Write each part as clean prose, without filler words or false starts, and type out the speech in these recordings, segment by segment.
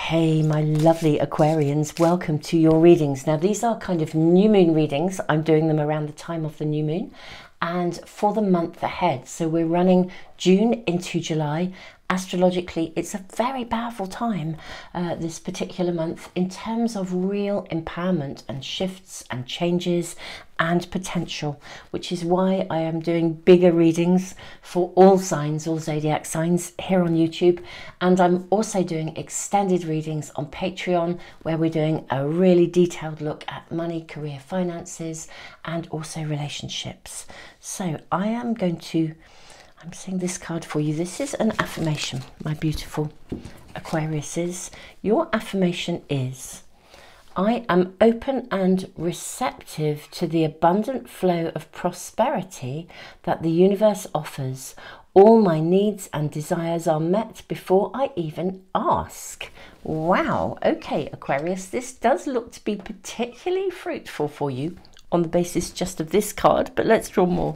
Hey, my lovely Aquarians, welcome to your readings. Now, these are kind of new moon readings. I'm doing them around the time of the new moon and for the month ahead. So we're running June into July. Astrologically, it's a very powerful time, this particular month, in terms of real empowerment and shifts and changes and potential, which is why I am doing bigger readings for all signs, all zodiac signs here on YouTube. And I'm also doing extended readings on Patreon, where we're doing a really detailed look at money, career, finances, and also relationships. So I'm seeing this card for you. This is an affirmation, my beautiful Aquariuses. Your affirmation is, I am open and receptive to the abundant flow of prosperity that the universe offers. All my needs and desires are met before I even ask. Wow. Okay, Aquarius, this does look to be particularly fruitful for you on the basis just of this card, but let's draw more.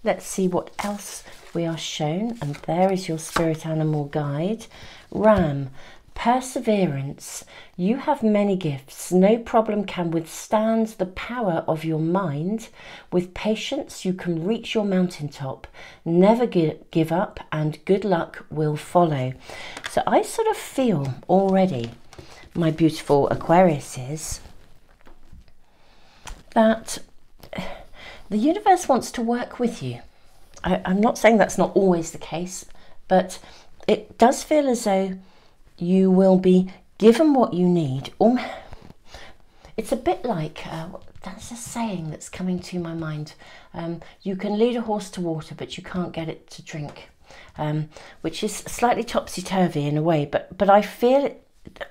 Let's see what else we are shown. And there is your spirit animal guide. Ram, perseverance. You have many gifts. No problem can withstand the power of your mind. With patience, you can reach your mountaintop. Never give up, and good luck will follow. So I sort of feel already, my beautiful Aquariuses, that the universe wants to work with you. I'm not saying that's not always the case, but it does feel as though you will be given what you need. It's a bit like, that's a saying that's coming to my mind. You can lead a horse to water, but you can't get it to drink, which is slightly topsy-turvy in a way. But I feel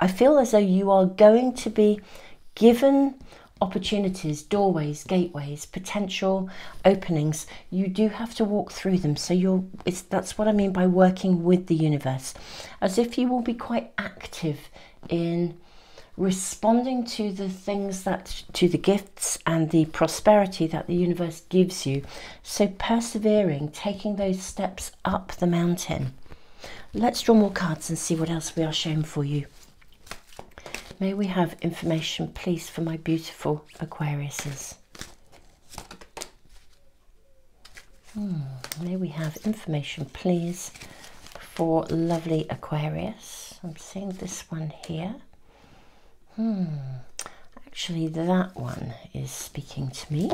as though you are going to be given opportunities, doorways, gateways, potential openings. You do have to walk through them. So that's what I mean by working with the universe, as if you will be quite active in responding to the things to the gifts and the prosperity that the universe gives you. So persevering, taking those steps up the mountain. Let's draw more cards and see what else we are showing for you. May we have information, please, for my beautiful Aquariuses. May we have information, please, for lovely Aquarius. I'm seeing this one here. Actually, that one is speaking to me.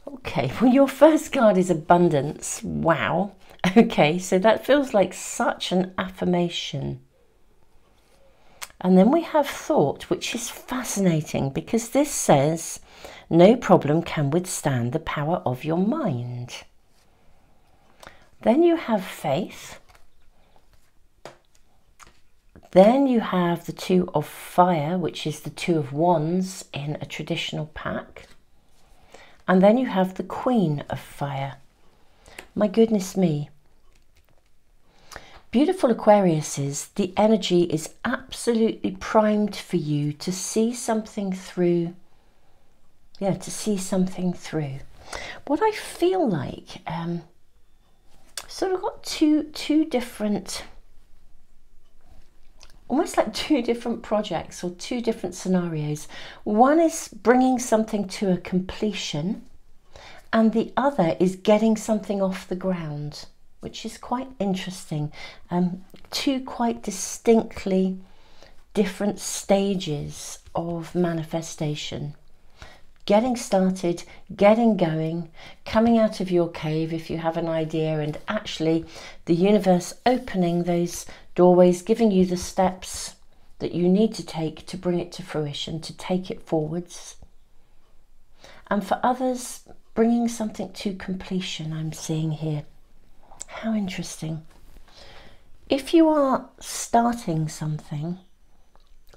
Okay, well, your first card is abundance. Wow. Okay, so that feels like such an affirmation. And then we have thought, which is fascinating because this says, no problem can withstand the power of your mind. Then you have faith. Then you have the Two of Fire, which is the Two of Wands in a traditional pack. And then you have the Queen of Fire. My goodness me. Beautiful Aquariuses, the energy is absolutely primed for you to see something through. Yeah, to see something through. What I feel like, sort of got two different, almost like two different projects or two different scenarios. One is bringing something to a completion, and the other is getting something off the ground, which is quite interesting. Two quite distinctly different stages of manifestation. Getting started, getting going, coming out of your cave if you have an idea, and actually the universe opening those doorways, giving you the steps that you need to take to bring it to fruition, to take it forwards. And for others, bringing something to completion, I'm seeing here. How interesting. If you are starting something,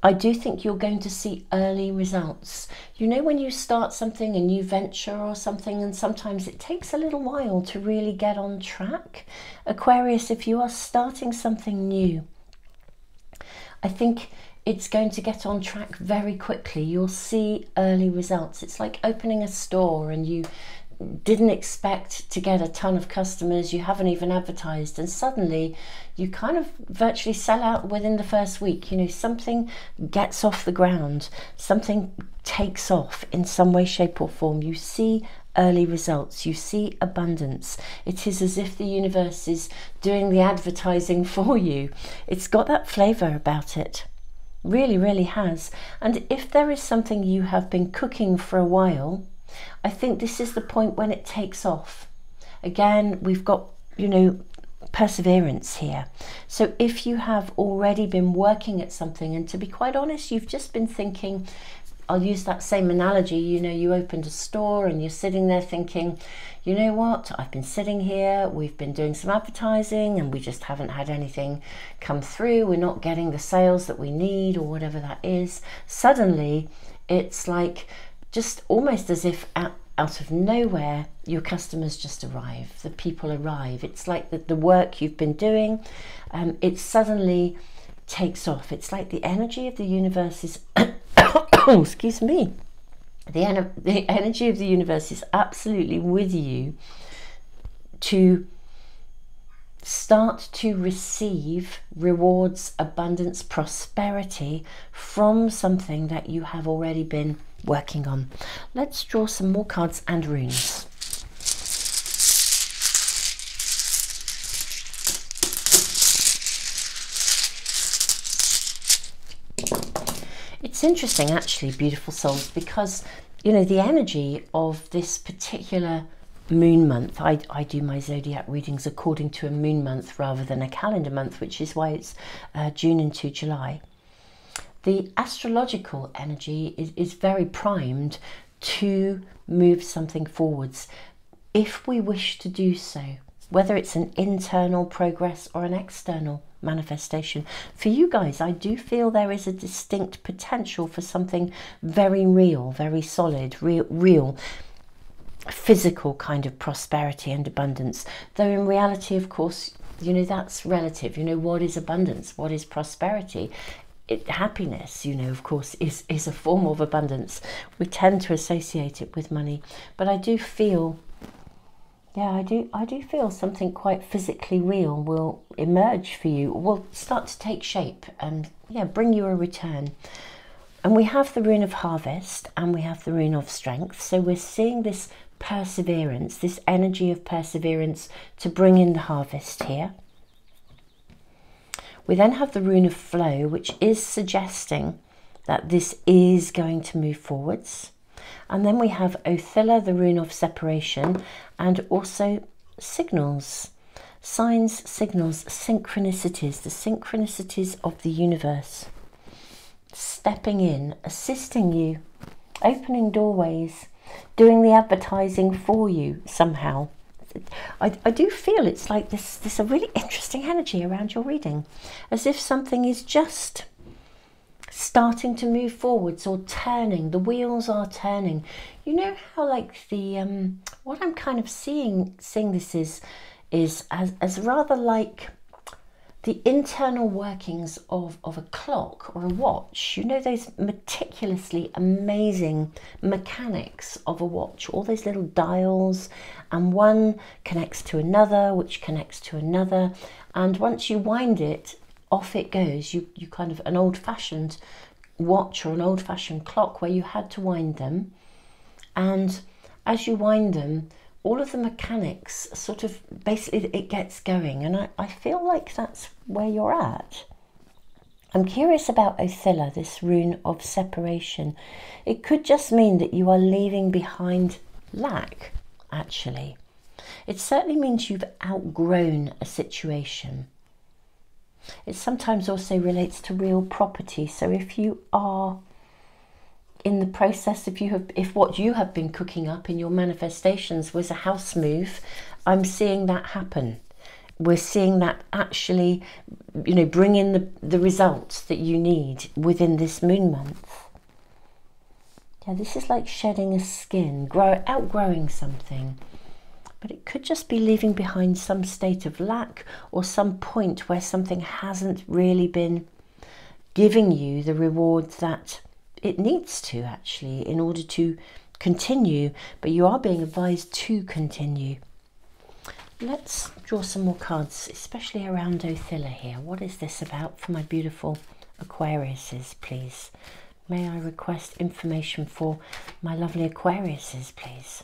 I do think you're going to see early results. You know, when you start something, a new venture or something, and sometimes it takes a little while to really get on track. Aquarius, if you are starting something new, I think it's going to get on track very quickly. You'll see early results. It's like opening a store and you didn't expect to get a ton of customers, you haven't even advertised, and suddenly you kind of virtually sell out within the first week. You know, something gets off the ground, something takes off in some way, shape or form. You see early results, you see abundance. It is as if the universe is doing the advertising for you. It's got that flavour about it. Really, really has. And if there is something you have been cooking for a while, I think this is the point when it takes off. Again, we've got, you know, perseverance here. So if you have already been working at something, and to be quite honest, you've just been thinking, I'll use that same analogy, you know, you opened a store and you're sitting there thinking, you know what, I've been sitting here, we've been doing some advertising and we just haven't had anything come through, we're not getting the sales that we need or whatever that is. Suddenly, it's like just almost as if out of nowhere, your customers just arrive, the people arrive. It's like the work you've been doing, it suddenly takes off. It's like the energy of the universe is... Oh, excuse me. The energy of the universe is absolutely with you to start to receive rewards, abundance, prosperity from something that you have already been working on. Let's draw some more cards and runes. It's interesting actually, beautiful souls, because you know the energy of this particular moon month, I do my zodiac readings according to a moon month rather than a calendar month, which is why it's June into July. The astrological energy is very primed to move something forwards if we wish to do so, whether it's an internal progress or an external manifestation. For you guys, I do feel there is a distinct potential for something very real, very solid, real physical kind of prosperity and abundance. Though in reality, of course, you know, that's relative. You know, what is abundance? What is prosperity? Happiness, you know, of course, is a form of abundance. We tend to associate it with money, but I do feel, yeah, I do feel something quite physically real will emerge for you, will start to take shape and, yeah, bring you a return. And we have the rune of harvest and we have the rune of strength. So we're seeing this perseverance, this energy of perseverance to bring in the harvest here. We then have the rune of flow, which is suggesting that this is going to move forwards. And then we have Othilla, the rune of separation, and also signals, signs, signals, synchronicities, the synchronicities of the universe. Stepping in, assisting you, opening doorways, doing the advertising for you somehow. I do feel it's like this a really interesting energy around your reading, as if something is just starting to move forwards or turning. The wheels are turning. You know how like the what I'm kind of seeing this is as rather like the internal workings of a clock or a watch. You know, those meticulously amazing mechanics of a watch, all those little dials, and one connects to another, which connects to another, and once you wind it, off it goes. You kind of, an old-fashioned watch or an old-fashioned clock where you had to wind them, and as you wind them, all of the mechanics sort of, basically it gets going, and I feel like that's where you're at. I'm curious about Othilla, this rune of separation. It could just mean that you are leaving behind lack, actually. It certainly means you've outgrown a situation. It sometimes also relates to real property. So if you are in the process, if what you have been cooking up in your manifestations was a house move, I'm seeing that happen. We're seeing that actually, you know, bring in the results that you need within this moon month. Yeah, this is like shedding a skin, outgrowing something. But it could just be leaving behind some state of lack or some point where something hasn't really been giving you the reward that it needs to, actually, in order to continue, but you are being advised to continue. Let's draw some more cards, especially around Othilla here. What is this about for my beautiful Aquariuses, please? May I request information for my lovely Aquariuses, please?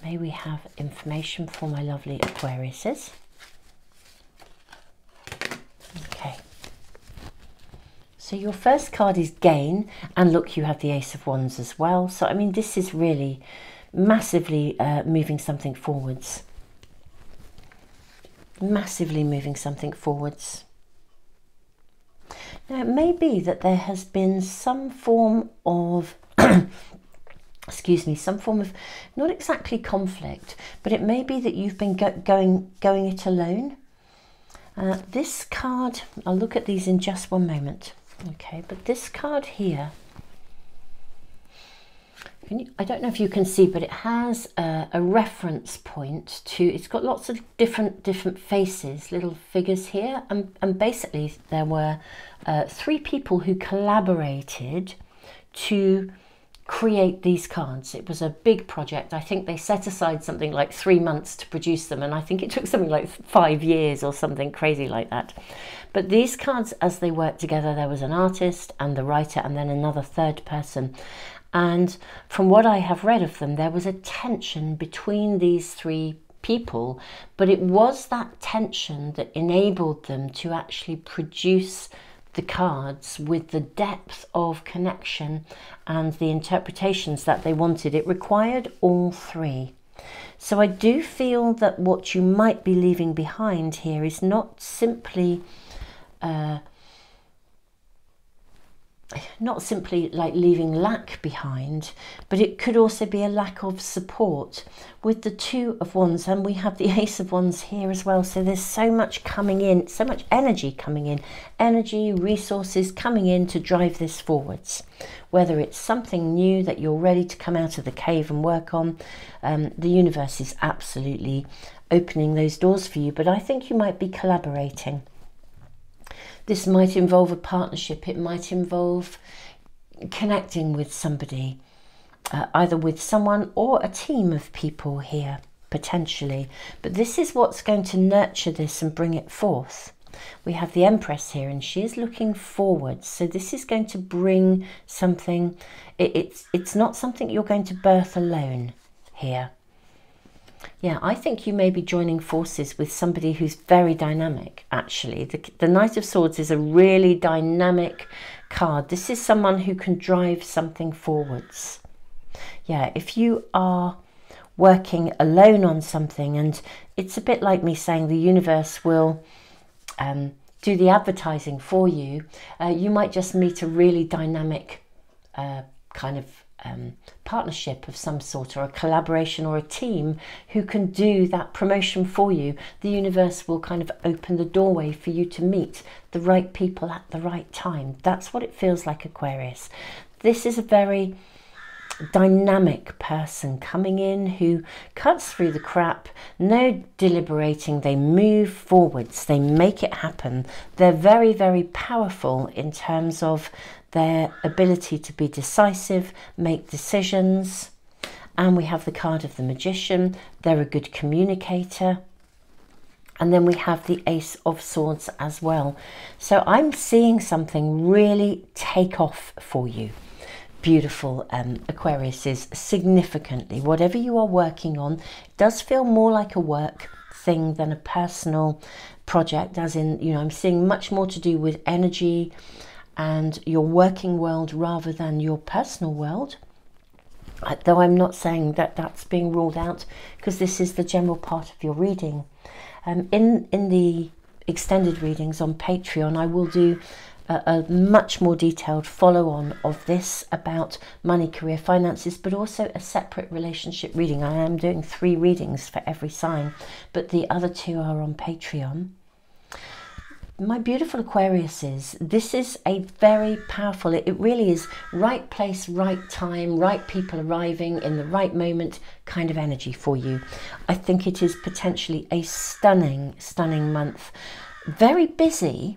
May we have information for my lovely Aquariuses? Okay. So your first card is gain, and look, you have the Ace of Wands as well. So, I mean, this is really massively moving something forwards. Massively moving something forwards. Now, it may be that there has been some form of, excuse me, some form of, not exactly conflict, but it may be that you've been going it alone. This card, I'll look at these in just one moment. Okay, but this card here, I don't know if you can see, but it has a reference point to, it's got lots of different faces, little figures here, and basically there were 3 people who collaborated to create these cards. It was a big project. I think they set aside something like 3 months to produce them, and I think it took something like 5 years or something crazy like that. But these cards, as they worked together, there was an artist and the writer and then another third person. And from what I have read of them, there was a tension between these 3 people, but it was that tension that enabled them to actually produce the cards with the depth of connection and the interpretations that they wanted. It required all 3. So I do feel that what you might be leaving behind here is not simply like leaving lack behind, but it could also be a lack of support with the 2 of Wands, and we have the Ace of Wands here as well. So there's so much coming in, so much energy coming in, energy, resources coming in to drive this forwards. Whether it's something new that you're ready to come out of the cave and work on, the universe is absolutely opening those doors for you, but I think you might be collaborating. This might involve a partnership. It might involve connecting with somebody, either with someone or a team of people here, potentially. But this is what's going to nurture this and bring it forth. We have the Empress here, and she is looking forward. So this is going to bring something. It's not something you're going to birth alone here. Yeah, I think you may be joining forces with somebody who's very dynamic, actually. The Knight of Swords is a really dynamic card. This is someone who can drive something forwards. Yeah, if you are working alone on something, and it's a bit like me saying the universe will do the advertising for you, you might just meet a really dynamic kind of partnership of some sort, or a collaboration, or a team who can do that promotion for you. The universe will kind of open the doorway for you to meet the right people at the right time. That's what it feels like, Aquarius. This is a very dynamic person coming in who cuts through the crap, no deliberating, they move forwards, they make it happen. They're very, very powerful in terms of their ability to be decisive, make decisions. And we have the card of the Magician. They're a good communicator. And then we have the Ace of Swords as well. So I'm seeing something really take off for you. Beautiful Aquariuses, significantly. Whatever you are working on, it does feel more like a work thing than a personal project, as in, you know, I'm seeing much more to do with energy and your working world rather than your personal world. Though I'm not saying that that's being ruled out, because this is the general part of your reading. In the extended readings on Patreon, I will do a much more detailed follow-on of this about money, career, finances, but also a separate relationship reading. I am doing 3 readings for every sign, but the other 2 are on Patreon. My beautiful Aquariuses, this is a very powerful, it really is right place, right time, right people arriving in the right moment kind of energy for you. I think it is potentially a stunning, stunning month. Very busy,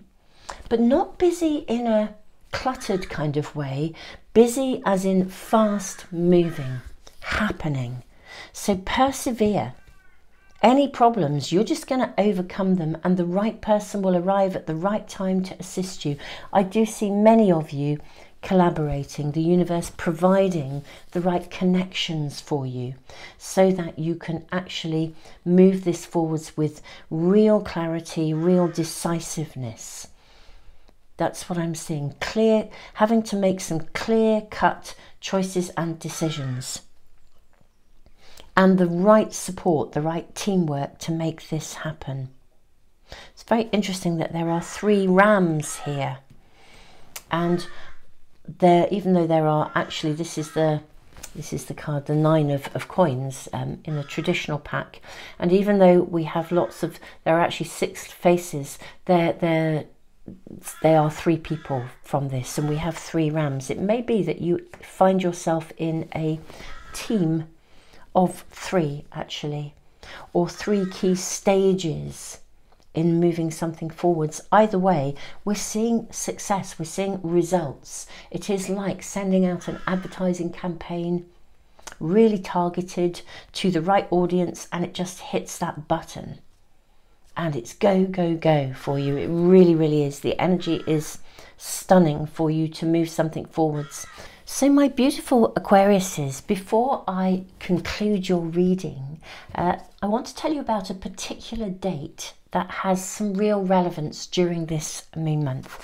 but not busy in a cluttered kind of way. Busy as in fast moving happening. So persevere. Any problems, you're just going to overcome them, and the right person will arrive at the right time to assist you. I do see many of you collaborating, the universe providing the right connections for you so that you can actually move this forwards with real clarity, real decisiveness. That's what I'm seeing. Clear, having to make some clear-cut choices and decisions. And the right support, the right teamwork to make this happen. It's very interesting that there are 3 rams here. And there, even though there are actually, this is the card, the 9 of coins in the traditional pack. And even though we have lots of, there are actually 6 faces, they are 3 people from this, and we have 3 rams. It may be that you find yourself in a team of 3 actually, or 3 key stages in moving something forwards. Either way, we're seeing success, we're seeing results. It is like sending out an advertising campaign, really targeted to the right audience, and it just hits that button and it's go, go, go for you. It really, really is. The energy is stunning for you to move something forwards. So my beautiful Aquariuses, before I conclude your reading, I want to tell you about a particular date that has some real relevance during this moon month.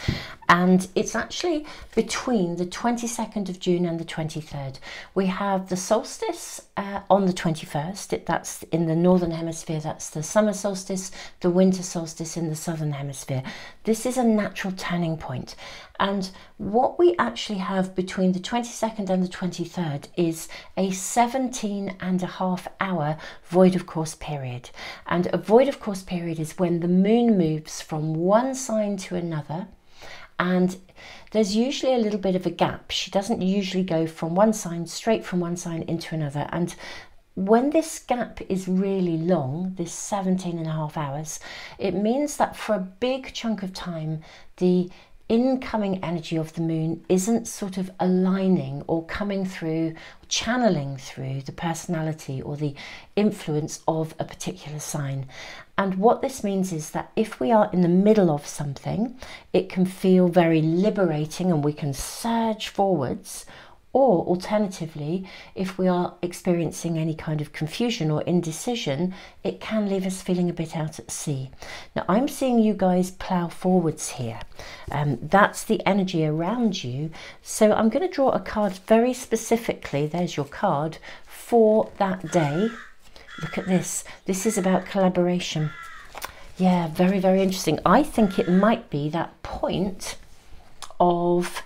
And it's actually between the 22nd of June and the 23rd. We have the solstice on the 21st. That's in the northern hemisphere. That's the summer solstice, the winter solstice in the southern hemisphere. This is a natural turning point. And what we actually have between the 22nd and the 23rd is a 17.5-hour void of course period. And a void of course period is when the moon moves from one sign to another, and there's usually a little bit of a gap. She doesn't usually go from one sign, straight from one sign into another. And when this gap is really long, this 17.5 hours, it means that for a big chunk of time, the incoming energy of the moon isn't sort of aligning or coming through, channeling through the personality or the influence of a particular sign. And what this means is that if we are in the middle of something, it can feel very liberating and we can surge forwards. Or alternatively, if we are experiencing any kind of confusion or indecision, it can leave us feeling a bit out at sea. Now, I'm seeing you guys plough forwards here. That's the energy around you. So I'm going to draw a card very specifically. There's your card for that day. Look at this. This is about collaboration. Yeah, very, very interesting. I think it might be that point of...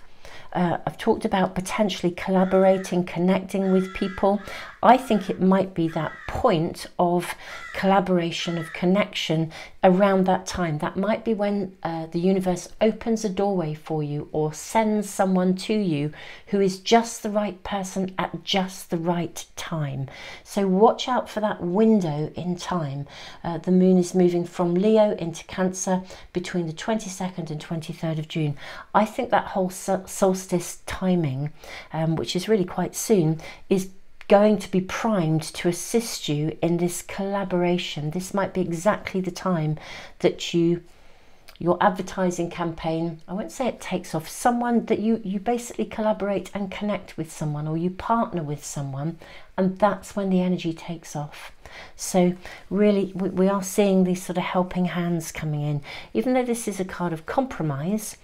I've talked about potentially collaborating, connecting with people. I think it might be that point of collaboration, of connection around that time. That might be when the universe opens a doorway for you or sends someone to you who is just the right person at just the right time. So watch out for that window in time. The moon is moving from Leo into Cancer between the 22nd and 23rd of June. I think that whole solstice timing, which is really quite soon, is going to be primed to assist you in this collaboration. This might be exactly the time that your advertising campaign, I won't say it takes off, someone that you basically collaborate and connect with someone, or you partner with someone, and that's when the energy takes off. So really we are seeing these sort of helping hands coming in. Even though this is a card of compromise,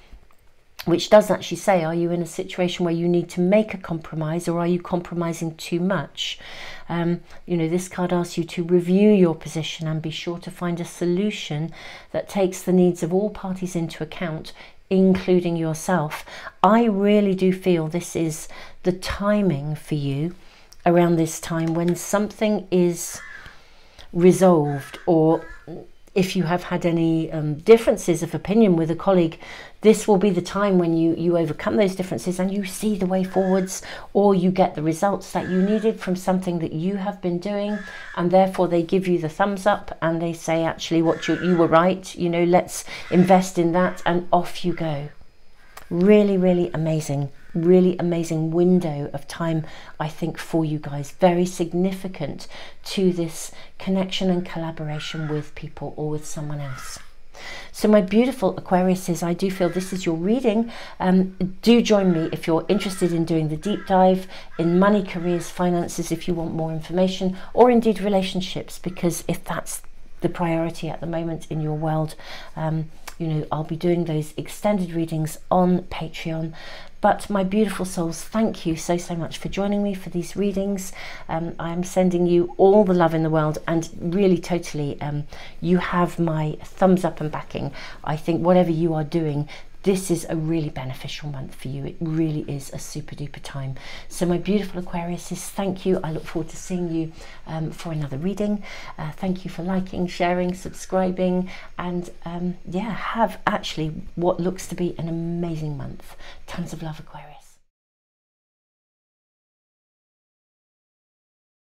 which does actually say, are you in a situation where you need to make a compromise, or are you compromising too much? You know, this card asks you to review your position and be sure to find a solution that takes the needs of all parties into account, including yourself. I really do feel this is the timing for you around this time when something is resolved, or if you have had any differences of opinion with a colleague, this will be the time when you overcome those differences and you see the way forwards, or you get the results that you needed from something that you have been doing, and therefore they give you the thumbs up and they say, actually, what you were right, you know, let's invest in that, and off you go. Really, really amazing. really amazing window of time, I think, for you guys. Very significant to this connection and collaboration with people or with someone else. So my beautiful Aquariuses, I do feel this is your reading. Do join me if you're interested in doing the deep dive in money, careers, finances, if you want more information, or indeed relationships, because if that's the priority at the moment in your world, you know, I'll be doing those extended readings on Patreon. But my beautiful souls, thank you so much for joining me for these readings. I am sending you all the love in the world, and really totally you have my thumbs up and backing. I think whatever you are doing, this is a really beneficial month for you. It really is a super duper time. So my beautiful Aquariuses, thank you. I look forward to seeing you for another reading. Thank you for liking, sharing, subscribing, and yeah, have actually what looks to be an amazing month. Tons of love, Aquarius.